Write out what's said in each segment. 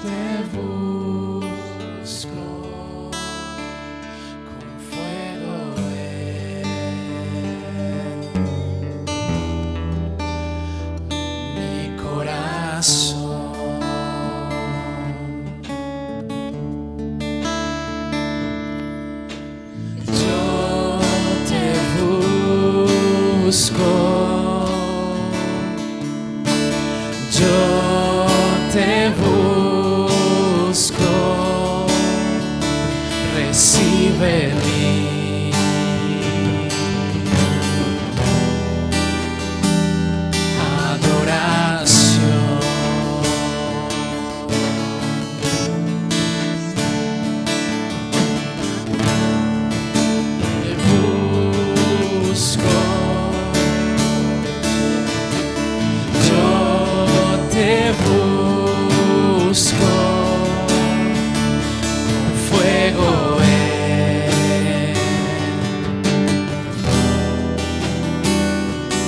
te busco con fuego en mi corazón. Yo te busco. Yo te busco, recibe mi adoración. Te busco. Te busco con fuego en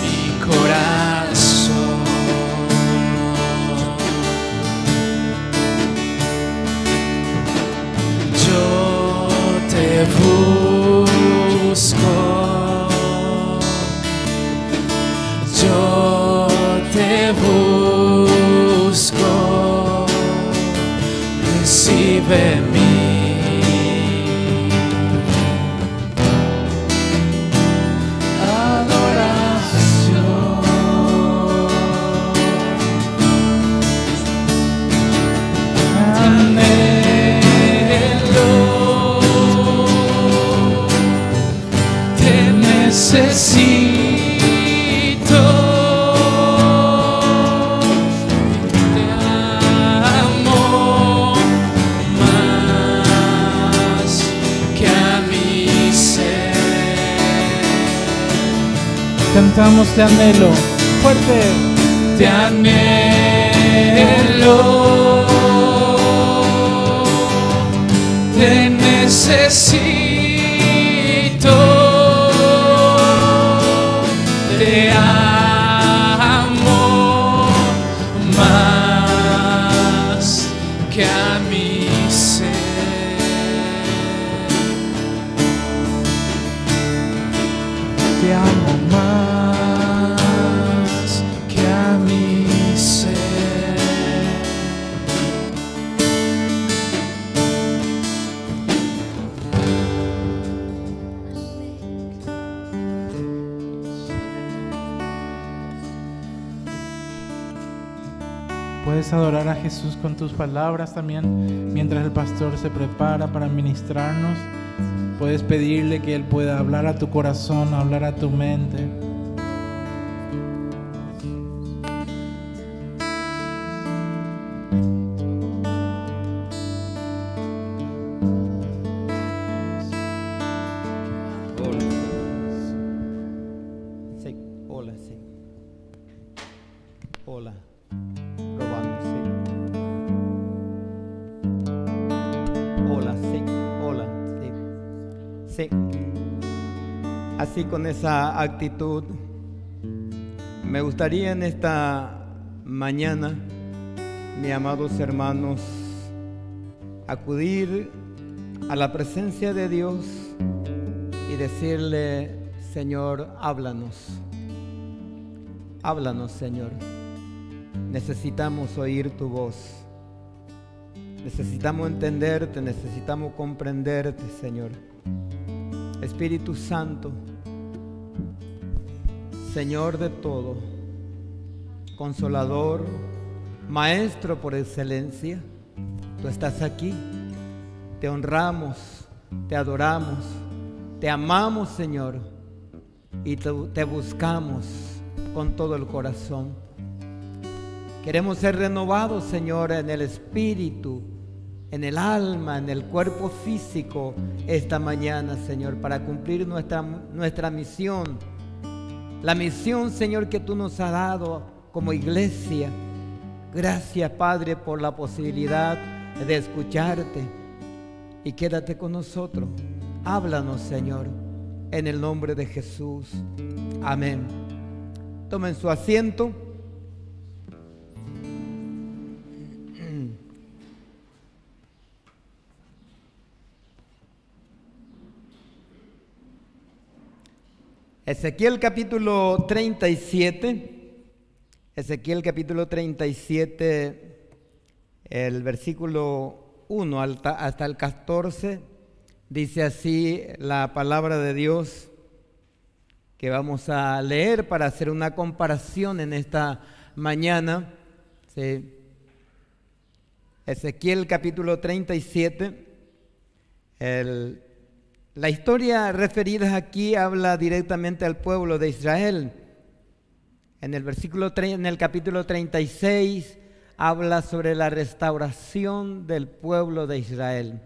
mi corazón. Yo te busco. Yo te busco, recibe mi adoración. Anhelo, te necesito. Cantamos te anhelo, fuerte. Te anhelo, te necesito, te amo más que a mi ser. Te amo Más que a mi ser. Puedes adorar a Jesús con tus palabras también mientras el pastor se prepara para ministrarnos. Puedes pedirle que Él pueda hablar a tu corazón, hablar a tu mente. Sí, hola, sí. Hola. Probando, sí. Hola, sí. Hola, sí. Sí. Así con esa actitud, me gustaría en esta mañana, mis amados hermanos, acudir a la presencia de Dios y decirle: Señor, háblanos. Háblanos, Señor. Necesitamos oír tu voz. Necesitamos entenderte, necesitamos comprenderte, Señor. Espíritu Santo, Señor de todo, Consolador, Maestro por excelencia, tú estás aquí. Te honramos, te adoramos, te amamos, Señor, y te buscamos con todo el corazón. Queremos ser renovados, Señor, en el espíritu, en el alma, en el cuerpo físico esta mañana, Señor, para cumplir nuestra misión. La misión, Señor, que tú nos has dado como iglesia. Gracias, Padre, por la posibilidad de escucharte. Y quédate con nosotros. Háblanos, Señor, en el nombre de Jesús. Amén. Tomen su asiento. Ezequiel capítulo 37, Ezequiel capítulo 37, el versículo 1 hasta el 14, dice así la palabra de Dios que vamos a leer para hacer una comparación en esta mañana. ¿Sí? Ezequiel capítulo 37, la historia referida aquí habla directamente al pueblo de Israel. En el capítulo 36 habla sobre la restauración del pueblo de Israel.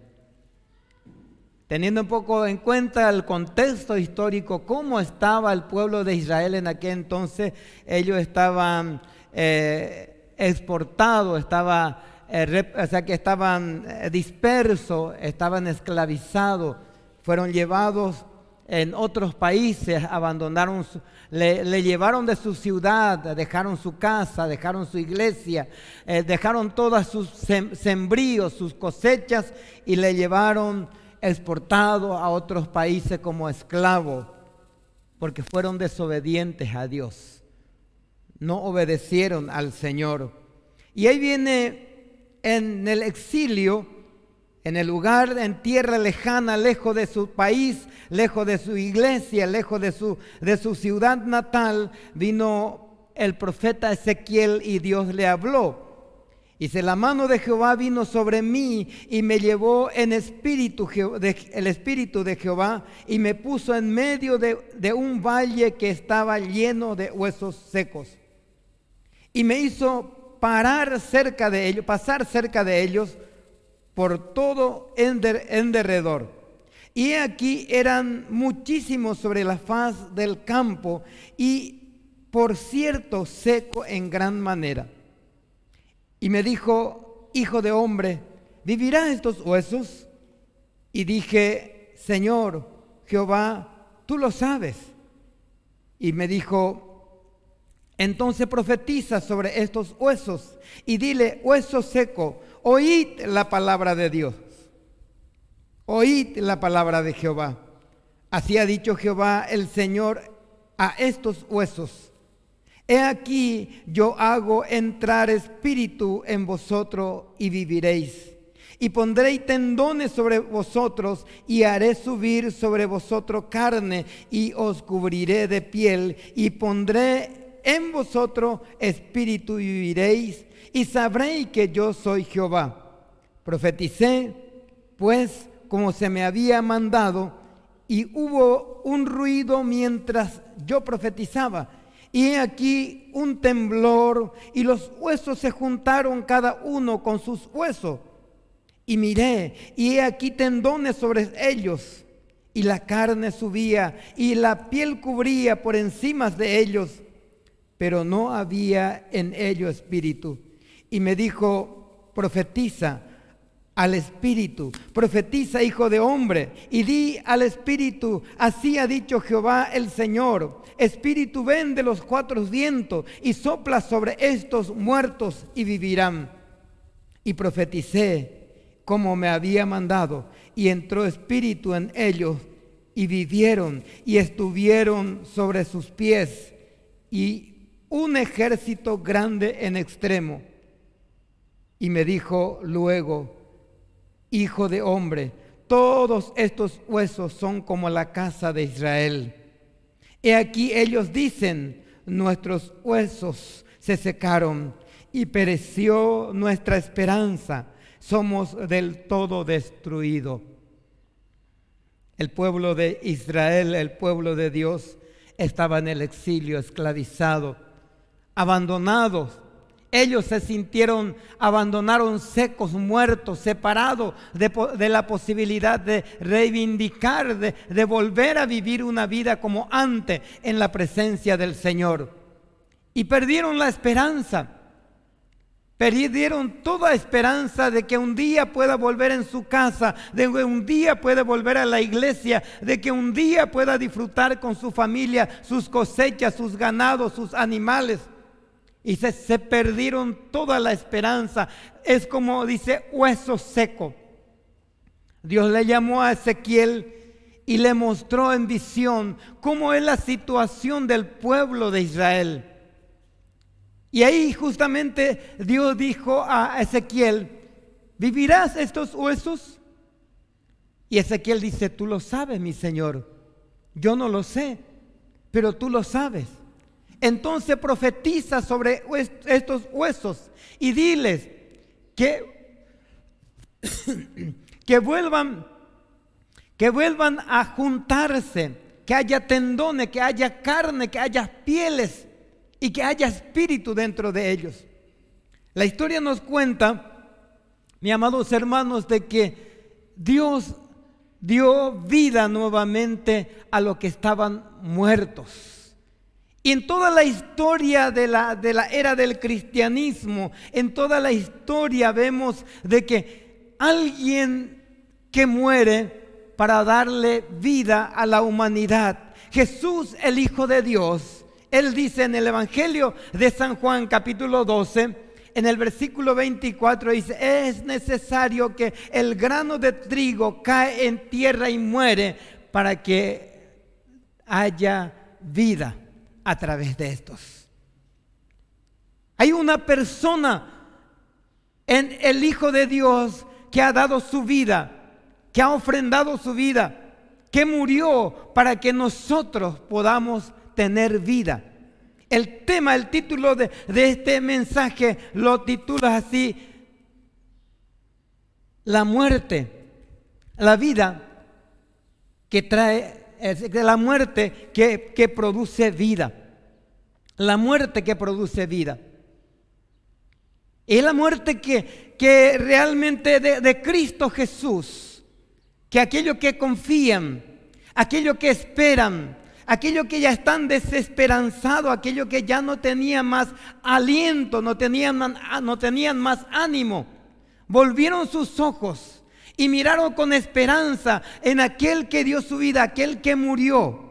Teniendo un poco en cuenta el contexto histórico, cómo estaba el pueblo de Israel en aquel entonces, ellos estaban exportados, estaban dispersos, estaban esclavizados, fueron llevados en otros países, le llevaron de su ciudad, dejaron su casa, dejaron su iglesia, dejaron todos sus sembríos, sus cosechas y le llevaron exportado a otros países como esclavos, porque fueron desobedientes a Dios, no obedecieron al Señor. Y ahí viene en el exilio, en el lugar, en tierra lejana, lejos de su país, lejos de su iglesia, lejos de su ciudad natal, vino el profeta Ezequiel y Dios le habló. Dice, la mano de Jehová vino sobre mí y me llevó en el espíritu de Jehová y me puso en medio de un valle que estaba lleno de huesos secos. Y me hizo pasar cerca de ellos por todo en derredor. Y aquí eran muchísimos sobre la faz del campo y por cierto seco en gran manera. Y me dijo, hijo de hombre, ¿vivirán estos huesos? Y dije, Señor, Jehová, tú lo sabes. Y me dijo, entonces profetiza sobre estos huesos y dile, hueso seco, oíd la palabra de Dios. Oíd la palabra de Jehová. Así ha dicho Jehová el Señor a estos huesos. He aquí yo hago entrar espíritu en vosotros y viviréis. Y pondré tendones sobre vosotros y haré subir sobre vosotros carne y os cubriré de piel y pondré en vosotros espíritu y viviréis y sabréis que yo soy Jehová. Profeticé pues como se me había mandado y hubo un ruido mientras yo profetizaba. Y he aquí un temblor, y los huesos se juntaron cada uno con sus huesos. Y miré, y he aquí tendones sobre ellos, y la carne subía, y la piel cubría por encima de ellos, pero no había en ellos espíritu. Y me dijo, profetiza al espíritu, profetiza, hijo de hombre, y di al espíritu, así ha dicho Jehová el Señor, espíritu, ven de los cuatro vientos y sopla sobre estos muertos y vivirán. Y profeticé como me había mandado, y entró espíritu en ellos y vivieron y estuvieron sobre sus pies, y un ejército grande en extremo. Y me dijo luego, hijo de hombre, todos estos huesos son como la casa de Israel. He aquí ellos dicen, nuestros huesos se secaron y pereció nuestra esperanza, somos del todo destruidos. El pueblo de Israel, el pueblo de Dios, estaba en el exilio, esclavizado, abandonados. Ellos se sintieron, abandonaron secos, muertos, separados de la posibilidad de reivindicar, de volver a vivir una vida como antes en la presencia del Señor. Y perdieron la esperanza, perdieron toda esperanza de que un día pueda volver en su casa, de que un día pueda volver a la iglesia, de que un día pueda disfrutar con su familia, sus cosechas, sus ganados, sus animales. Y se perdieron toda la esperanza. Es como dice, hueso seco. Dios le llamó a Ezequiel y le mostró en visión cómo es la situación del pueblo de Israel. Y ahí justamente Dios dijo a Ezequiel: ¿vivirás estos huesos? Y Ezequiel dice: tú lo sabes, mi Señor. Yo no lo sé, pero tú lo sabes. Entonces profetiza sobre estos huesos y diles que vuelvan a juntarse, que haya tendones, que haya carne, que haya pieles y que haya espíritu dentro de ellos. La historia nos cuenta, mis amados hermanos, de que Dios dio vida nuevamente a los que estaban muertos. Y en toda la historia de la era del cristianismo, en toda la historia vemos de que alguien que muere para darle vida a la humanidad, Jesús, el Hijo de Dios, Él dice en el Evangelio de San Juan capítulo 12, en el versículo 24 dice: es necesario que el grano de trigo cae en tierra y muere para que haya vida a través de estos. Hay una persona en el Hijo de Dios que ha dado su vida, que ha ofrendado su vida, que murió para que nosotros podamos tener vida. El tema, el título de este mensaje lo titula así: la muerte, la vida que trae, la muerte que produce vida. La muerte que produce vida. Es la muerte que realmente de Cristo Jesús, que aquellos que confían, aquellos que esperan, aquellos que ya están desesperanzados, aquellos que ya no tenían más aliento, no tenían más ánimo, volvieron sus ojos y miraron con esperanza en aquel que dio su vida, aquel que murió,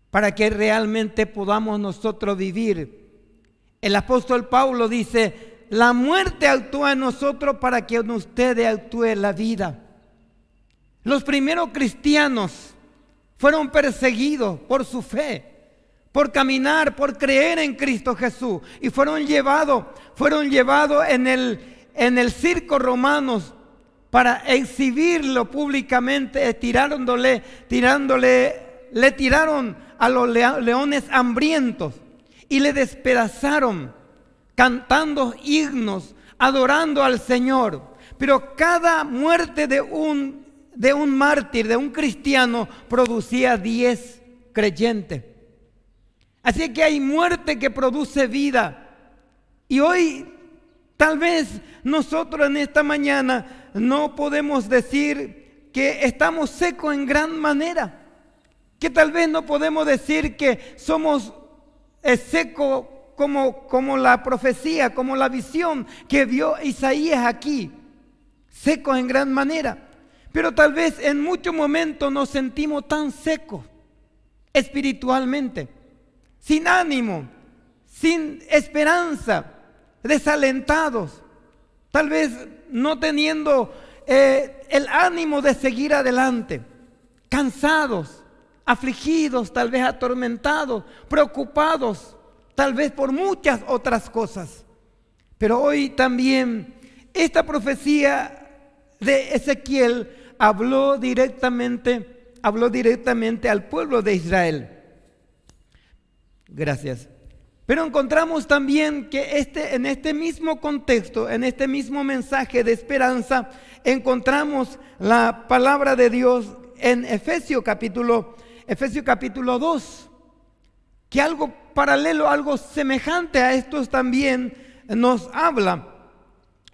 para que realmente podamos nosotros vivir. El apóstol Pablo dice: la muerte actúa en nosotros para que en ustedes actúe la vida. Los primeros cristianos fueron perseguidos por su fe, por caminar, por creer en Cristo Jesús, y fueron llevados en el circo romano para exhibirlo públicamente. Le tiraron a los leones hambrientos y le despedazaron, cantando himnos, adorando al Señor. Pero cada muerte de un mártir, de un cristiano, producía 10 creyentes. Así que hay muerte que produce vida. Y hoy tal vez nosotros en esta mañana no podemos decir que estamos secos en gran manera, que tal vez no podemos decir que somos secos como la profecía, como la visión que vio Isaías aquí, secos en gran manera. Pero tal vez en muchos momentos nos sentimos tan secos espiritualmente, sin ánimo, sin esperanza, desalentados, tal vez no teniendo el ánimo de seguir adelante, cansados, afligidos, tal vez atormentados, preocupados, tal vez por muchas otras cosas. Pero hoy también esta profecía de Ezequiel habló directamente al pueblo de Israel. Gracias. Pero encontramos también que en este mismo contexto, en este mismo mensaje de esperanza, encontramos la palabra de Dios en Efesios capítulo 2, que algo paralelo, algo semejante a estos también nos habla.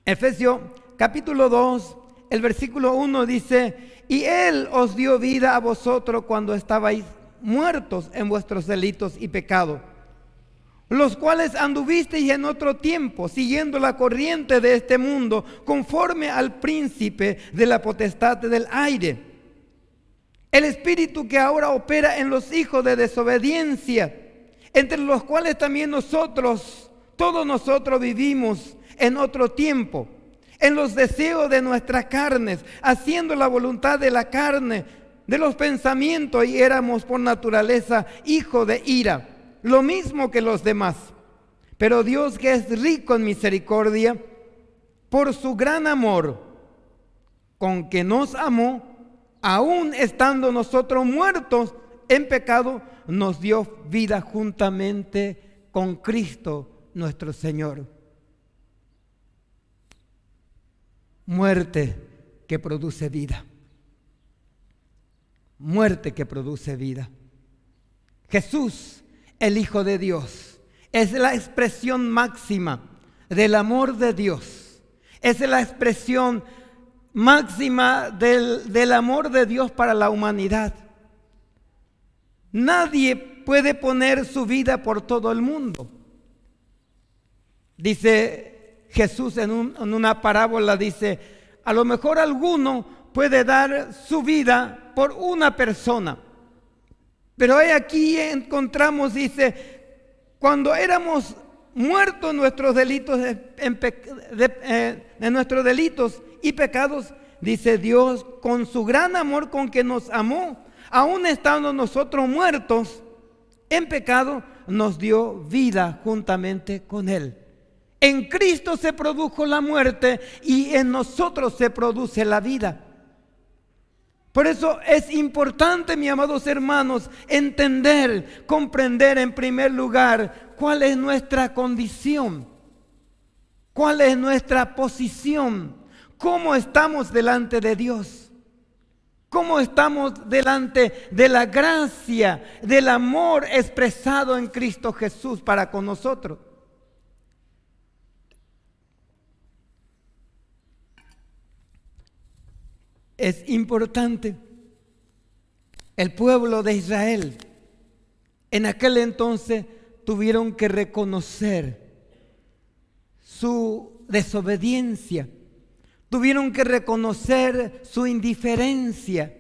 Efesios capítulo 2, el versículo 1 dice: y Él os dio vida a vosotros cuando estabais muertos en vuestros delitos y pecados, los cuales anduvisteis en otro tiempo, siguiendo la corriente de este mundo, conforme al príncipe de la potestad del aire, el espíritu que ahora opera en los hijos de desobediencia, entre los cuales también todos nosotros vivimos en otro tiempo, en los deseos de nuestras carnes, haciendo la voluntad de la carne, de los pensamientos, y éramos por naturaleza hijos de ira, lo mismo que los demás. Pero Dios, que es rico en misericordia, por su gran amor con que nos amó, aun estando nosotros muertos en pecado, nos dio vida juntamente con Cristo nuestro Señor. Muerte que produce vida. Muerte que produce vida. Jesús, el Hijo de Dios, es la expresión máxima del amor de Dios. Es la expresión máxima del amor de Dios para la humanidad. Nadie puede poner su vida por todo el mundo. Dice Jesús en una parábola, dice, a lo mejor alguno puede dar su vida por una persona. Pero aquí encontramos, dice, cuando éramos muertos en nuestros delitos, en nuestros delitos y pecados, dice Dios, con su gran amor con que nos amó, aun estando nosotros muertos en pecado, nos dio vida juntamente con Él. En Cristo se produjo la muerte y en nosotros se produce la vida. Por eso es importante, mis amados hermanos, entender, comprender en primer lugar cuál es nuestra condición, cuál es nuestra posición, cómo estamos delante de Dios, cómo estamos delante de la gracia, del amor expresado en Cristo Jesús para con nosotros. Es importante. El pueblo de Israel en aquel entonces tuvieron que reconocer su desobediencia, tuvieron que reconocer su indiferencia,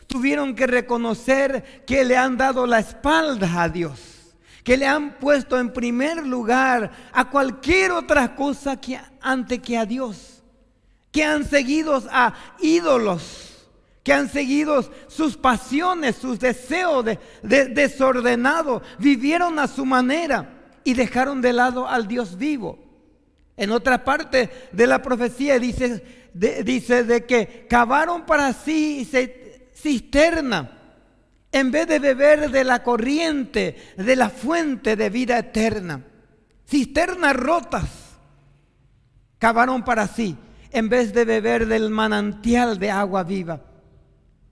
tuvieron que reconocer que le han dado la espalda a Dios, que le han puesto en primer lugar a cualquier otra cosa antes que a Dios, que han seguido a ídolos, que han seguido sus pasiones, sus deseos desordenados, vivieron a su manera y dejaron de lado al Dios vivo. En otra parte de la profecía dice de que cavaron para sí cisterna en vez de beber de la corriente, de la fuente de vida eterna. Cisternas rotas cavaron para sí, en vez de beber del manantial de agua viva.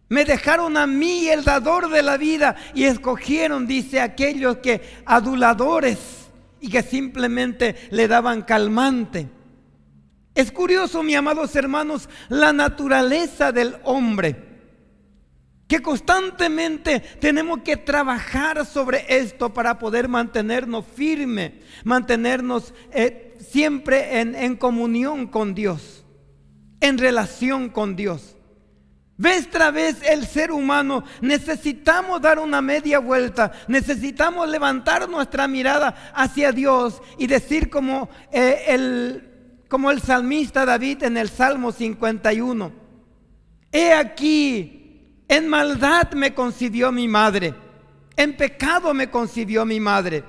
Me dejaron a mí, el dador de la vida, y escogieron, dice, aquellos que aduladores y que simplemente le daban calmante. Es curioso, mis amados hermanos, la naturaleza del hombre, que constantemente tenemos que trabajar sobre esto para poder mantenernos firmes, mantenernos siempre en comunión con Dios, en relación con Dios. Vez tras vez el ser humano necesitamos dar una media vuelta, necesitamos levantar nuestra mirada hacia Dios y decir como el salmista David en el Salmo 51: he aquí, en maldad me concibió mi madre, en pecado me concibió mi madre.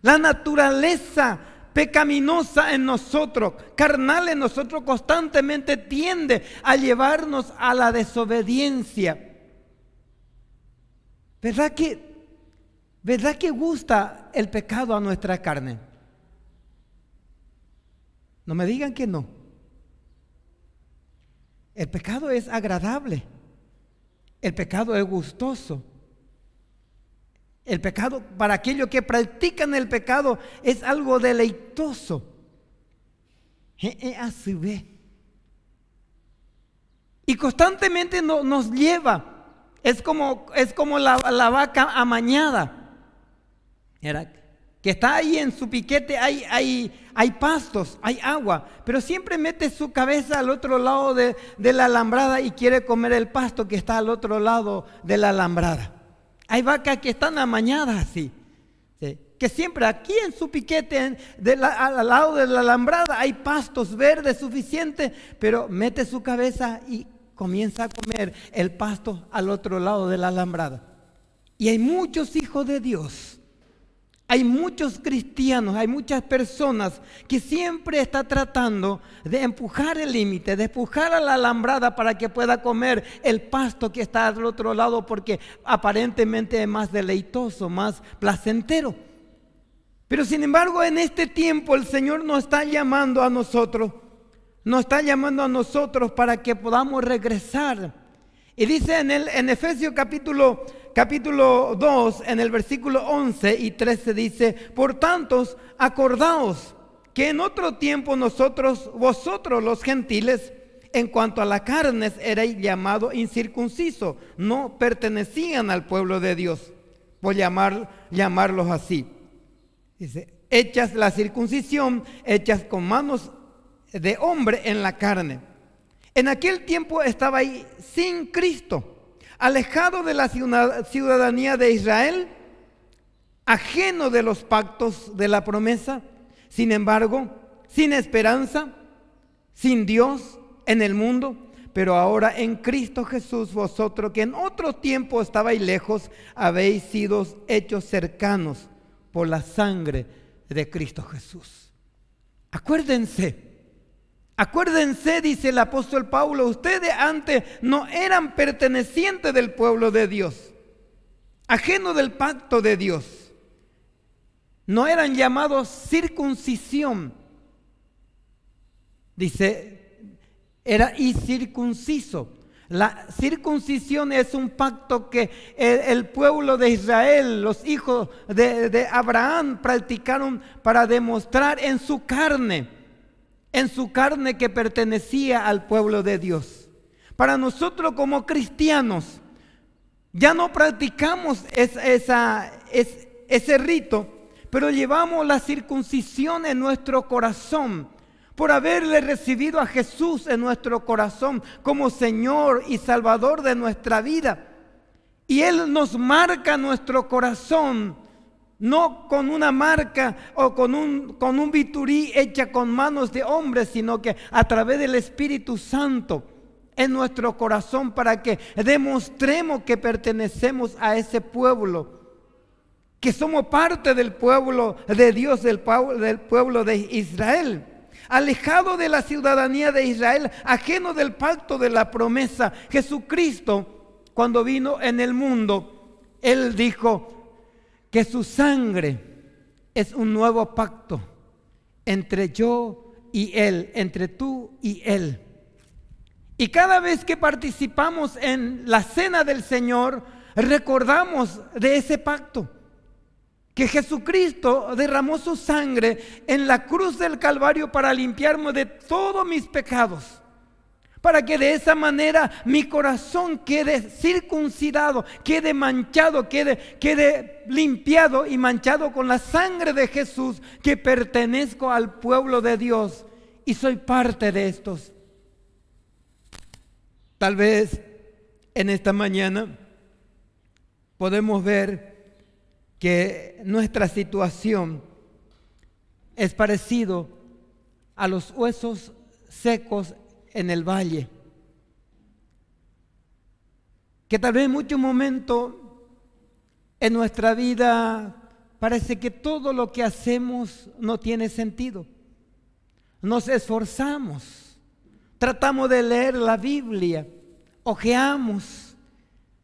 La naturaleza pecaminosa en nosotros, carnal en nosotros, constantemente tiende a llevarnos a la desobediencia. ¿Verdad que gusta el pecado a nuestra carne? No me digan que no. El pecado es agradable. El pecado es gustoso. El pecado, para aquellos que practican el pecado, es algo deleitoso. Así ve. Y constantemente nos lleva. Es como la vaca amañada. Que está ahí en su piquete, hay pastos, hay agua, pero siempre mete su cabeza al otro lado de la alambrada y quiere comer el pasto que está al otro lado de la alambrada. Hay vacas que están amañadas así, ¿sí? que siempre aquí en su piquete, al lado de la alambrada, hay pastos verdes suficientes, pero mete su cabeza y comienza a comer el pasto al otro lado de la alambrada. Y hay muchos hijos de Dios, hay muchos cristianos, hay muchas personas que siempre están tratando de empujar el límite, de empujar a la alambrada para que pueda comer el pasto que está al otro lado, porque aparentemente es más deleitoso, más placentero. Pero sin embargo, en este tiempo el Señor nos está llamando a nosotros, para que podamos regresar. Y dice en Efesios capítulo 2, en el versículo 11 y 13 dice: por tanto, acordaos que en otro tiempo vosotros los gentiles, en cuanto a la carne, erais llamados incircuncisos, no pertenecían al pueblo de Dios, por llamarlos así. Dice: hechas la circuncisión, hechas con manos de hombre en la carne. En aquel tiempo estabais sin Cristo, alejado de la ciudadanía de Israel, ajeno de los pactos de la promesa, sin embargo, sin esperanza, sin Dios en el mundo. Pero ahora en Cristo Jesús, vosotros que en otro tiempo estabais lejos, habéis sido hechos cercanos por la sangre de Cristo Jesús. Acuérdense, dice el apóstol Pablo, ustedes antes no eran pertenecientes del pueblo de Dios, ajenos del pacto de Dios. No eran llamados circuncisión. Dice, era incircunciso. La circuncisión es un pacto que el pueblo de Israel, los hijos de Abraham, practicaron para demostrar en su carne que pertenecía al pueblo de Dios. Para nosotros como cristianos, ya no practicamos ese rito, pero llevamos la circuncisión en nuestro corazón, por haberle recibido a Jesús en nuestro corazón como Señor y Salvador de nuestra vida. Y Él nos marca nuestro corazón, no con una marca o con un biturí hecha con manos de hombres, sino que a través del Espíritu Santo en nuestro corazón, para que demostremos que pertenecemos a ese pueblo, que somos parte del pueblo de Dios, del pueblo de Israel. Alejado de la ciudadanía de Israel, ajeno del pacto de la promesa. Jesucristo, cuando vino en el mundo, Él dijo que su sangre es un nuevo pacto entre yo y Él, entre tú y Él. Y cada vez que participamos en la cena del Señor, recordamos de ese pacto, que Jesucristo derramó su sangre en la cruz del Calvario para limpiarme de todos mis pecados, para que de esa manera mi corazón quede circuncidado, quede manchado, quede limpiado y manchado con la sangre de Jesús, que pertenezco al pueblo de Dios y soy parte de estos. Tal vez en esta mañana podemos ver que nuestra situación es parecido a los huesos secos en el valle, que tal vez en muchos momentos en nuestra vida parece que todo lo que hacemos no tiene sentido. Nos esforzamos, tratamos de leer la Biblia, hojeamos,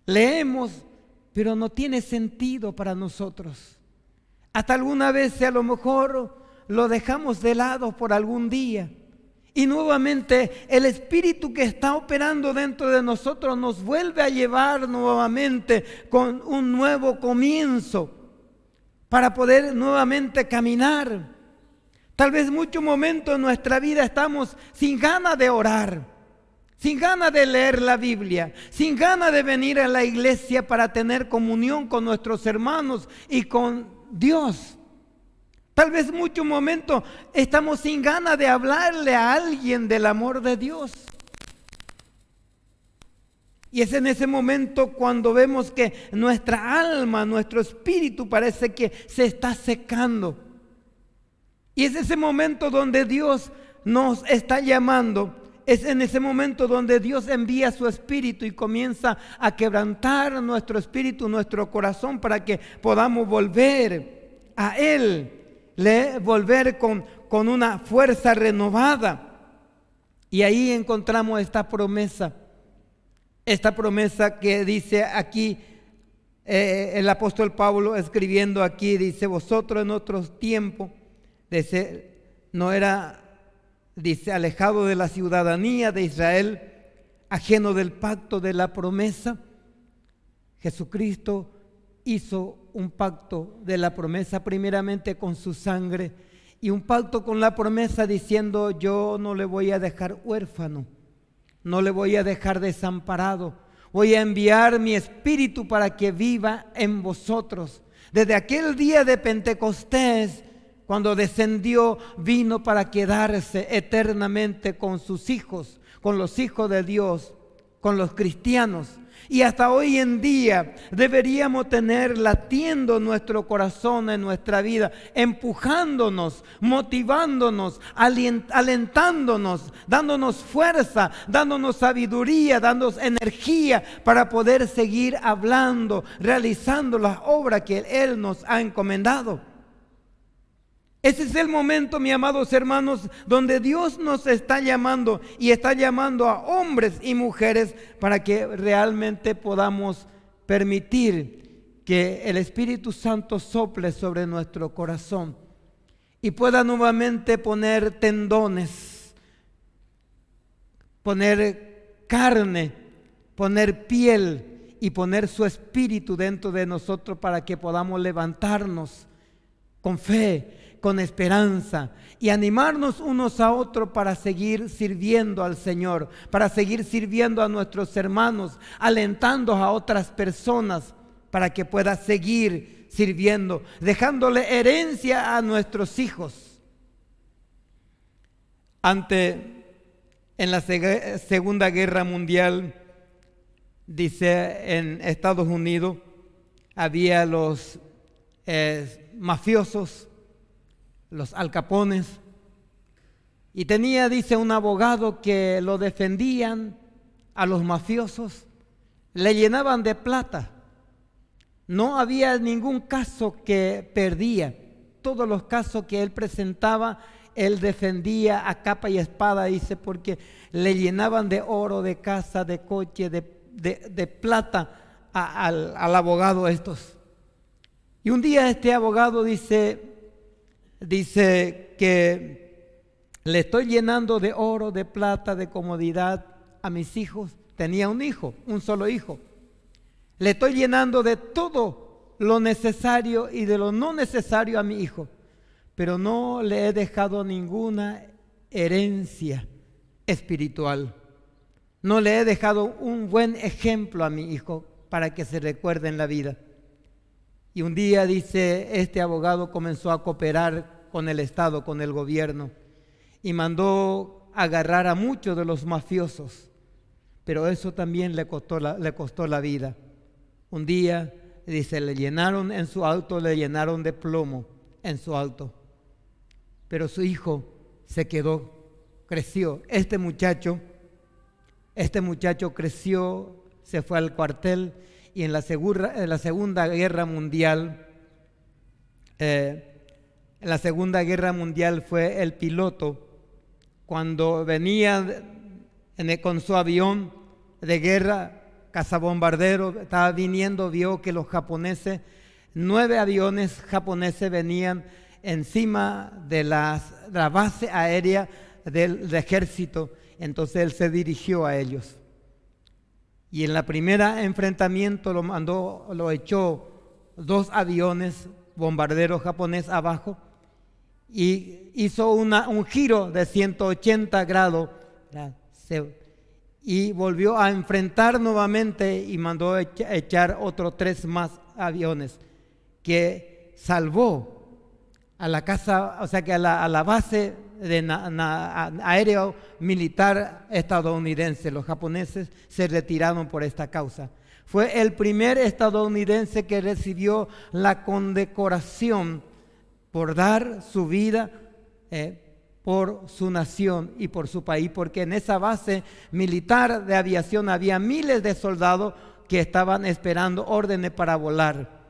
leemos, pero no tiene sentido para nosotros. Hasta alguna vez a lo mejor lo dejamos de lado por algún día, y nuevamente el Espíritu que está operando dentro de nosotros nos vuelve a llevar nuevamente con un nuevo comienzo para poder nuevamente caminar. Tal vez muchos momentos en nuestra vida estamos sin ganas de orar, sin ganas de leer la Biblia, sin ganas de venir a la iglesia para tener comunión con nuestros hermanos y con Dios. Tal vez muchos momentos estamos sin ganas de hablarle a alguien del amor de Dios. Y es en ese momento cuando vemos que nuestra alma, nuestro espíritu parece que se está secando. Y es ese momento donde Dios nos está llamando. Es en ese momento donde Dios envía su espíritu y comienza a quebrantar nuestro espíritu, nuestro corazón, para que podamos volver a Él, volver con una fuerza renovada. Y ahí encontramos esta promesa que dice aquí, el apóstol Pablo escribiendo aquí, dice: vosotros en otros tiempos, no era, dice, alejado de la ciudadanía de Israel, ajeno del pacto de la promesa. Jesucristo hizo un pacto de la promesa primeramente con su sangre, y un pacto con la promesa diciendo: yo no le voy a dejar huérfano, no le voy a dejar desamparado, voy a enviar mi espíritu para que viva en vosotros. Desde aquel día de Pentecostés, cuando descendió, vino para quedarse eternamente con sus hijos, con los hijos de Dios, con los cristianos. Y hasta hoy en día deberíamos tener latiendo nuestro corazón en nuestra vida, empujándonos, motivándonos, alentándonos, dándonos fuerza, dándonos sabiduría, dándonos energía para poder seguir hablando, realizando las obras que Él nos ha encomendado. Ese es el momento, mis amados hermanos, donde Dios nos está llamando, y está llamando a hombres y mujeres para que realmente podamos permitir que el Espíritu Santo sople sobre nuestro corazón y pueda nuevamente poner tendones, poner carne, poner piel y poner su Espíritu dentro de nosotros para que podamos levantarnos con fe, con esperanza, y animarnos unos a otros para seguir sirviendo al Señor, para seguir sirviendo a nuestros hermanos, alentando a otras personas para que pueda seguir sirviendo, dejándole herencia a nuestros hijos. En la Segunda Guerra Mundial, dice, en Estados Unidos había los mafiosos, los Al Capones, y tenía, dice, un abogado que lo defendían a los mafiosos, le llenaban de plata, no había ningún caso que perdía, todos los casos que él presentaba, él defendía a capa y espada, dice, porque le llenaban de oro, de casa, de coche, de plata al abogado estos. Y un día este abogado dice que le estoy llenando de oro, de plata, de comodidad a mis hijos. Tenía un hijo, un solo hijo. Le estoy llenando de todo lo necesario y de lo no necesario a mi hijo, pero no le he dejado ninguna herencia espiritual. No le he dejado un buen ejemplo a mi hijo para que se recuerde en la vida. Y un día, dice, este abogado comenzó a cooperar con el Estado, con el gobierno, y mandó agarrar a muchos de los mafiosos, pero eso también le costó la vida. Un día, dice, le llenaron en su auto, le llenaron de plomo en su auto, pero su hijo se quedó, creció. Este muchacho creció, se fue al cuartel, y en la Segunda Guerra Mundial, fue el piloto. Cuando venía con su avión de guerra, cazabombardero, estaba viniendo, vio que los japoneses, 9 aviones japoneses venían encima de la base aérea del ejército. Entonces él se dirigió a ellos. Y en la primera enfrentamiento lo echó 2 aviones bombarderos japoneses abajo, y hizo un giro de 180 grados y volvió a enfrentar nuevamente y mandó echar otros 3 más aviones, que salvó a la casa, o sea que a la base aéreo militar estadounidense. Los japoneses se retiraron por esta causa. Fue el primer estadounidense que recibió la condecoración por dar su vida por su nación y por su país, porque en esa base militar de aviación había miles de soldados que estaban esperando órdenes para volar,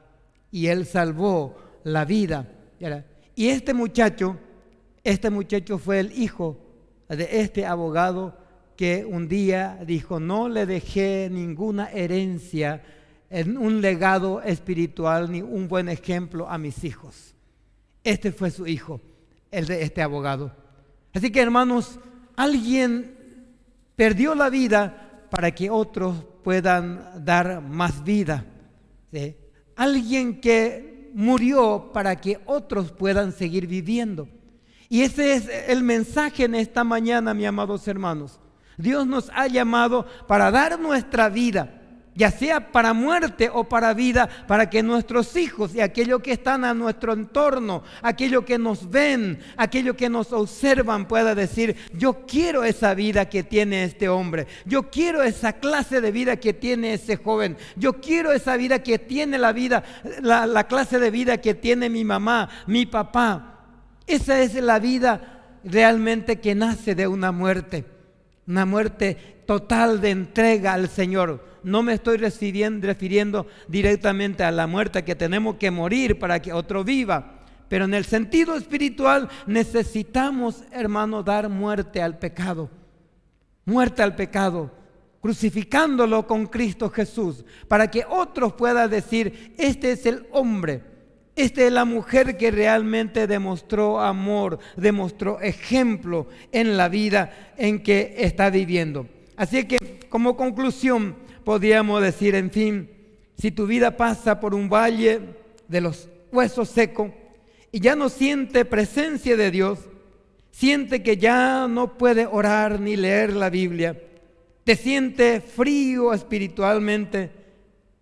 y él salvó la vida. Y este muchacho fue el hijo de este abogado que un día dijo: no le dejé ninguna herencia, un legado espiritual, ni un buen ejemplo a mis hijos. Este fue su hijo, el de este abogado. Así que, hermanos, alguien perdió la vida para que otros puedan dar más vida. ¿Sí? Alguien que murió para que otros puedan seguir viviendo. Y ese es el mensaje en esta mañana, mis amados hermanos. Dios nos ha llamado para dar nuestra vida, ya sea para muerte o para vida, para que nuestros hijos y aquellos que están a nuestro entorno, aquellos que nos ven, aquellos que nos observan, puedan decir: yo quiero esa vida que tiene este hombre, yo quiero esa clase de vida que tiene ese joven, yo quiero esa vida que tiene la clase de vida que tiene mi mamá, mi papá. Esa es la vida realmente que nace de una muerte total de entrega al Señor. No me estoy refiriendo directamente a la muerte, que tenemos que morir para que otro viva, pero en el sentido espiritual necesitamos, hermano, dar muerte al pecado, crucificándolo con Cristo Jesús, para que otros puedan decir: este es el hombre, esta es la mujer que realmente demostró amor, demostró ejemplo en la vida en que está viviendo. Así que, como conclusión, podríamos decir, en fin, si tu vida pasa por un valle de los huesos secos y ya no siente presencia de Dios, siente que ya no puede orar ni leer la Biblia, te siente frío espiritualmente,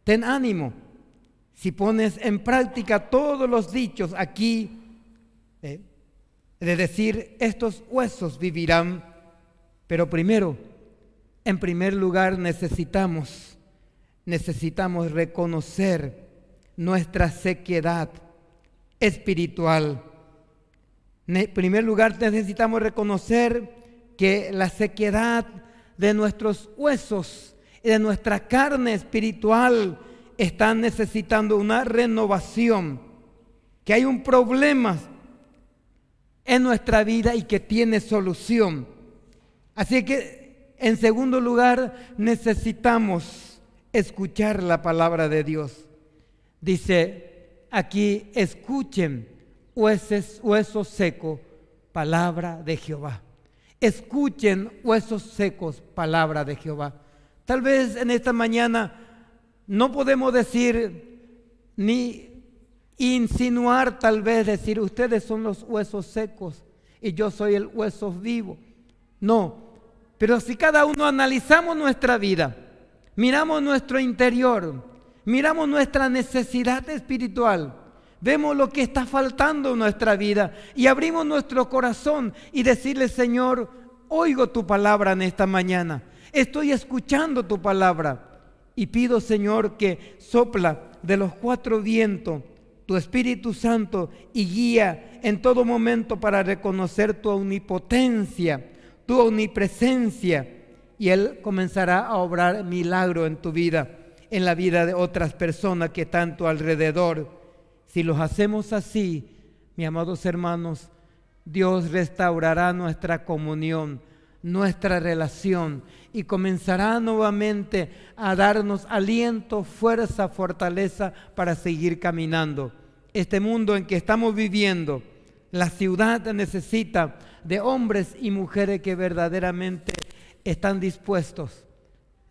ten ánimo. Si pones en práctica todos los dichos aquí, de decir: estos huesos vivirán, pero en primer lugar necesitamos reconocer nuestra sequedad espiritual. En primer lugar necesitamos reconocer que la sequedad de nuestros huesos y de nuestra carne espiritual están necesitando una renovación, que hay un problema en nuestra vida y que tiene solución. Así que, en segundo lugar, necesitamos escuchar la palabra de Dios. Dice aquí: escuchen, huesos secos, palabra de Jehová. Escuchen, huesos secos, palabra de Jehová. Tal vez en esta mañana no podemos decir ni insinuar, tal vez decir: ustedes son los huesos secos y yo soy el hueso vivo. No, pero si cada uno analizamos nuestra vida, miramos nuestro interior, miramos nuestra necesidad espiritual, vemos lo que está faltando en nuestra vida y abrimos nuestro corazón y decirle: Señor, oigo tu palabra en esta mañana, estoy escuchando tu palabra. Y pido, Señor, que sopla de los cuatro vientos tu Espíritu Santo y guía en todo momento para reconocer tu omnipotencia, tu omnipresencia, y Él comenzará a obrar milagro en tu vida, en la vida de otras personas que están a tu alrededor. Si los hacemos así, mis amados hermanos, Dios restaurará nuestra comunión, nuestra relación, y comenzará nuevamente a darnos aliento, fuerza, fortaleza para seguir caminando. Este mundo en que estamos viviendo, la ciudad necesita de hombres y mujeres que verdaderamente están dispuestos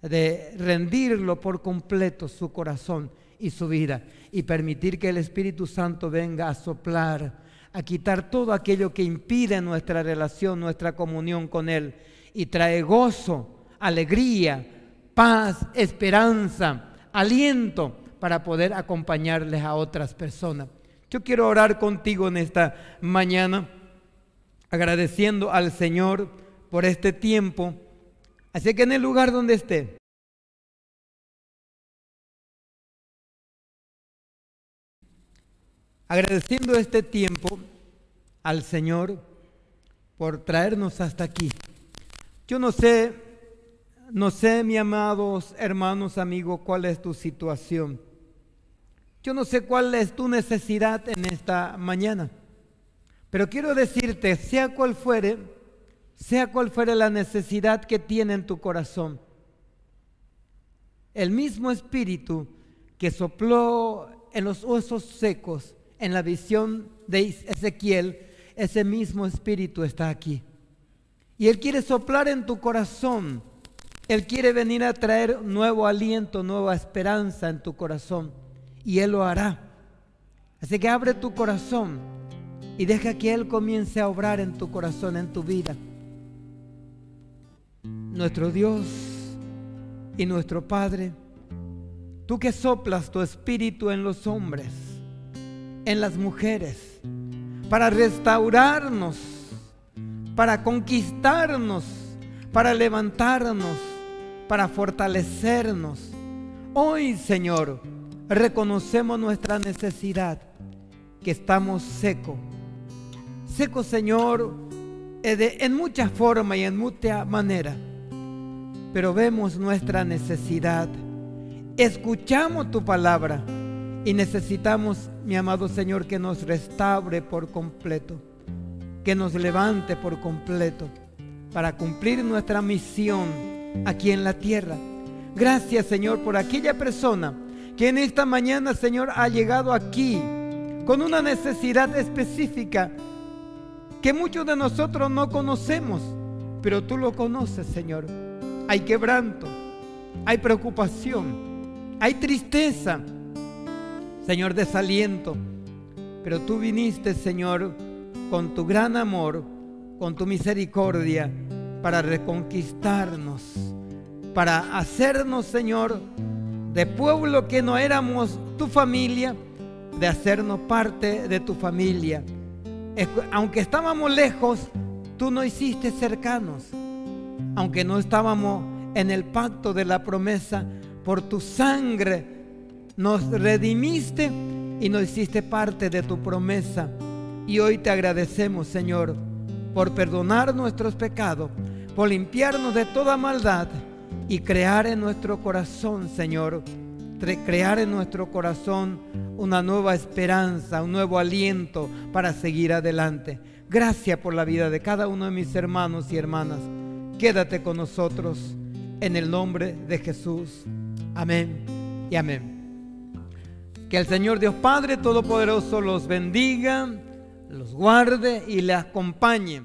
de rendirlo por completo su corazón y su vida, y permitir que el Espíritu Santo venga a soplar, a quitar todo aquello que impide nuestra relación, nuestra comunión con Él, y trae gozo, alegría, paz, esperanza, aliento para poder acompañarles a otras personas. Yo quiero orar contigo en esta mañana, agradeciendo al Señor por este tiempo. Así que en el lugar donde esté, agradeciendo este tiempo al Señor por traernos hasta aquí. Yo no sé, mis amados hermanos, amigos, cuál es tu situación. Yo no sé cuál es tu necesidad en esta mañana. Pero quiero decirte, sea cual fuere la necesidad que tiene en tu corazón, el mismo Espíritu que sopló en los huesos secos, en la visión de Ezequiel, ese mismo Espíritu está aquí. Y Él quiere soplar en tu corazón. Él quiere venir a traer nuevo aliento, nueva esperanza en tu corazón. Y Él lo hará. Así que abre tu corazón y deja que Él comience a obrar en tu corazón, en tu vida. Nuestro Dios y nuestro Padre, tú que soplas tu espíritu en los hombres, en las mujeres, para restaurarnos, para conquistarnos, para levantarnos, para fortalecernos. Hoy, Señor, reconocemos nuestra necesidad, que estamos secos, Señor, en muchas formas y en muchas maneras, pero vemos nuestra necesidad, escuchamos tu palabra y necesitamos, mi amado Señor, que nos restaure por completo, que nos levante por completo para cumplir nuestra misión aquí en la tierra. Gracias, Señor, por aquella persona que en esta mañana, Señor, ha llegado aquí con una necesidad específica que muchos de nosotros no conocemos, pero tú lo conoces, Señor. Hay quebranto, hay preocupación, hay tristeza, Señor, desaliento, pero tú viniste, Señor, con tu gran amor, con tu misericordia, para reconquistarnos, para hacernos, Señor, de pueblo que no éramos tu familia, de hacernos parte de tu familia. Aunque estábamos lejos, tú nos hiciste cercanos. Aunque no estábamos en el pacto de la promesa, por tu sangre nos redimiste y nos hiciste parte de tu promesa. Y hoy te agradecemos, Señor, por perdonar nuestros pecados, por limpiarnos de toda maldad y crear en nuestro corazón, Señor, crear en nuestro corazón una nueva esperanza, un nuevo aliento para seguir adelante. Gracias por la vida de cada uno de mis hermanos y hermanas. Quédate con nosotros en el nombre de Jesús. Amén y amén. Que el Señor Dios Padre Todopoderoso los bendiga, los guarde y les acompañe.